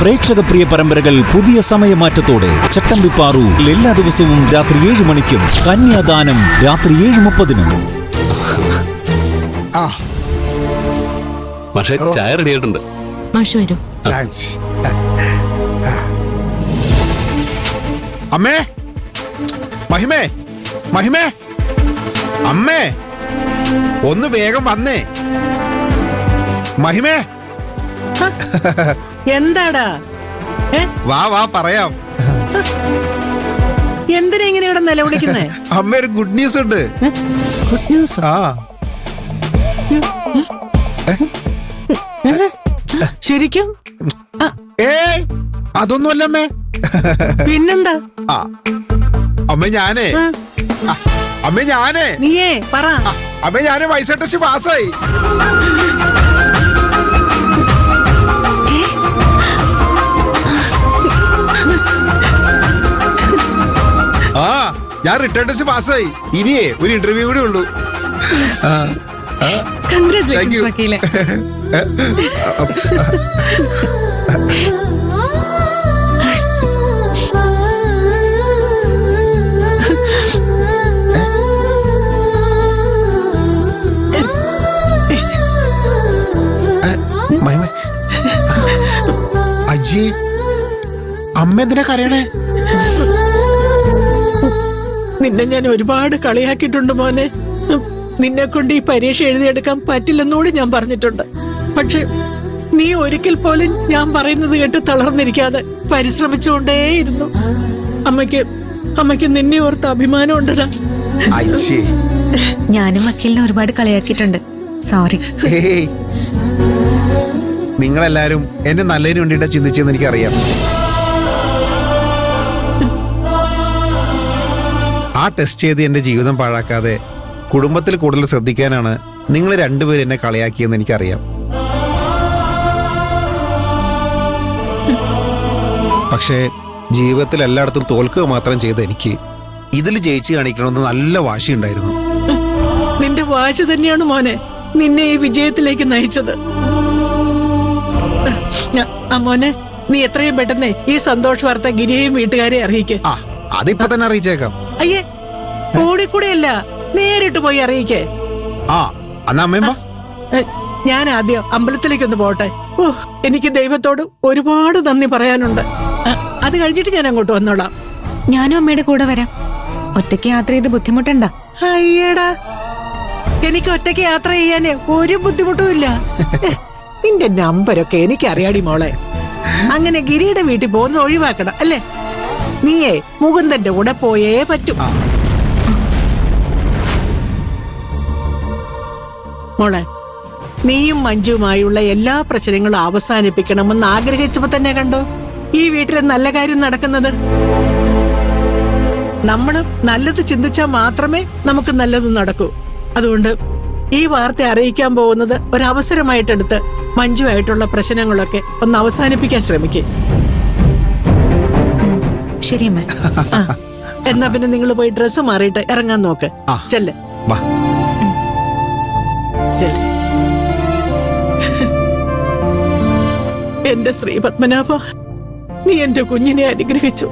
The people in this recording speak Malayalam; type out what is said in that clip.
പ്രേക്ഷക പ്രിയ പരമ്പരകൾ പുതിയ സമയമാറ്റത്തോടെ ചട്ടമ്പിപ്പാറു എല്ലാ ദിവസവും രാത്രി 7 മണിക്കും കന്യാദാനം രാത്രി 7:30-നും. പക്ഷേ ചായ റെഡി ആയിട്ടുണ്ട്. മാഷ് വരും. അമ്മേ, മഹിമേ, മഹിമേ, അമ്മേ, ഒന്ന് വേഗം വന്നേ. മഹിമേ, എന്താടാ? വാ വാ പറയാം. എന്തിനാ ഇങ്ങനെ ഇവിടെ നിലവിളിക്കുന്നേ? അമ്മ, ഒരു ഗുഡ് ന്യൂസ് ഉണ്ട്. Good news? ആ, ശരിക്കും? ഏയ് അതൊന്നുമല്ല അമ്മേ. പിന്നെന്താ? ആ അമ്മ, ഞാനേ അമ്മ ഞാനേ നീയേ പറ. അമ്മ, ഞാന് വൈസ് ടെസ്റ്റ് പാസ്സായി. ആ, ഞാൻ റിട്ടേൺ ടെസ്റ്റ് പാസ്സായി. ഇനിയേ ഒരു ഇന്റർവ്യൂ കൂടി ഉള്ളൂ. കൺഗ്രാറ്റുലേഷൻസ് വക്കീലെ. അജി, അമ്മ എന്തിനാ കരയണേ? നിന്നെ ഞാൻ ഒരുപാട് കളിയാക്കിയിട്ടുണ്ട് മോനെ. നിന്നെ കൊണ്ട് ഈ പരീക്ഷ എഴുതിയെടുക്കാൻ പറ്റില്ലെന്നോട് ഞാൻ പറഞ്ഞിട്ടുണ്ട്. പക്ഷെ നീ ഒരിക്കൽ പോലും ഞാൻ പറയുന്നത് കേട്ട് തളർന്നിരിക്കാതെ പരിശ്രമിച്ചുകൊണ്ടേയിരുന്നു. അമ്മയ്ക്ക് നിന്നെ ഓർത്ത് അഭിമാനം ഉണ്ടടാ. ഞാനും വക്കീലിനെ ഒരുപാട് കളിയാക്കിയിട്ടുണ്ട്. സോറി. നിങ്ങളെല്ലാരും എന്നെ നല്ലതിന് വേണ്ടിയിട്ടാ ചിന്തിച്ചെന്ന് എനിക്കറിയാം. ആ ടെസ്റ്റ് ചെയ്ത് എന്റെ ജീവിതം പാഴാക്കാതെ കുടുംബത്തിൽ കൂടുതൽ ശ്രദ്ധിക്കാനാണ് നിങ്ങൾ രണ്ടുപേരും എന്നെ കളിയാക്കിയെന്ന് എനിക്കറിയാം. പക്ഷേ ജീവിതത്തിൽ എല്ലായിടത്തും തോൽക്കുക മാത്രം ചെയ്ത എനിക്ക് ഇതിൽ ജയിച്ചു കാണിക്കണമെന്ന് നല്ല വാശിയുണ്ടായിരുന്നു. നിന്റെ വാശി തന്നെയാണ് മോനെ നിന്നെ ഈ വിജയത്തിലേക്ക് നയിച്ചത്. മോനെ, നീ എത്രയും പെട്ടെന്ന് ഈ സന്തോഷ വാർത്ത ഗിരിയെയും വീട്ടുകാരെ അറിയിക്ക്. ആ, അതിപ്പോ തന്നെ അറിയിച്ചേക്കാം. അയ്യേ, ഓടിക്കൂടെയല്ല, നേരിട്ട് പോയി അറിയിക്കേ. ആ, എന്നാ അമ്മ, ഞാൻ ആദ്യം അമ്പലത്തിലേക്കൊന്ന് പോട്ടെ. ഓ, എനിക്ക് ദൈവത്തോട് ഒരുപാട് നന്ദി പറയാനുണ്ട്. അത് കഴിഞ്ഞിട്ട് ഞാൻ അങ്ങോട്ട് വന്നോളാം. ഞാനും അമ്മയുടെ കൂടെ വരാം. ഒറ്റയ്ക്ക് യാത്ര ചെയ്ത് ബുദ്ധിമുട്ടണ്ട. അയ്യടാ, എനിക്ക് ഒറ്റയ്ക്ക് യാത്ര ചെയ്യാനേ ഒരു ബുദ്ധിമുട്ടും ഇല്ല. നിന്റെ നമ്പരൊക്കെ എനിക്കറിയാടി മോളെ. അങ്ങനെ ഗിരിയുടെ വീട്ടിൽ പോകുന്നത് ഒഴിവാക്കണം അല്ലേ? നീയേ മുകുന്ദന്റെ കൂടെ പോയേ പറ്റൂ. മോളെ, നീയും മഞ്ജുവുമായുള്ള എല്ലാ പ്രശ്നങ്ങളും അവസാനിപ്പിക്കണമെന്ന് ആഗ്രഹിച്ചപ്പോ തന്നെ കണ്ടോ ഈ വീട്ടിലെ നല്ല കാര്യം നടക്കുന്നത്. നമ്മള് നല്ലത് ചിന്തിച്ചാൽ മാത്രമേ നമുക്ക് നല്ലത് നടക്കൂ. അതുകൊണ്ട് ഈ വാർത്ത അറിയിക്കാൻ പോകുന്നത് ഒരവസരമായിട്ടെടുത്ത് മഞ്ജുവായിട്ടുള്ള പ്രശ്നങ്ങളൊക്കെ ഒന്ന് അവസാനിപ്പിക്കാൻ ശ്രമിക്കേ. ശരിയമ്മ. എന്നാ പിന്നെ നിങ്ങൾ പോയി ഡ്രസ്സ് മാറിയിട്ട് ഇറങ്ങാൻ നോക്ക്. ചെല്ല്. എന്റെ ശ്രീ പത്മനാഭ, നീ എന്റെ കുഞ്ഞിനെ അനുഗ്രഹിച്ചു.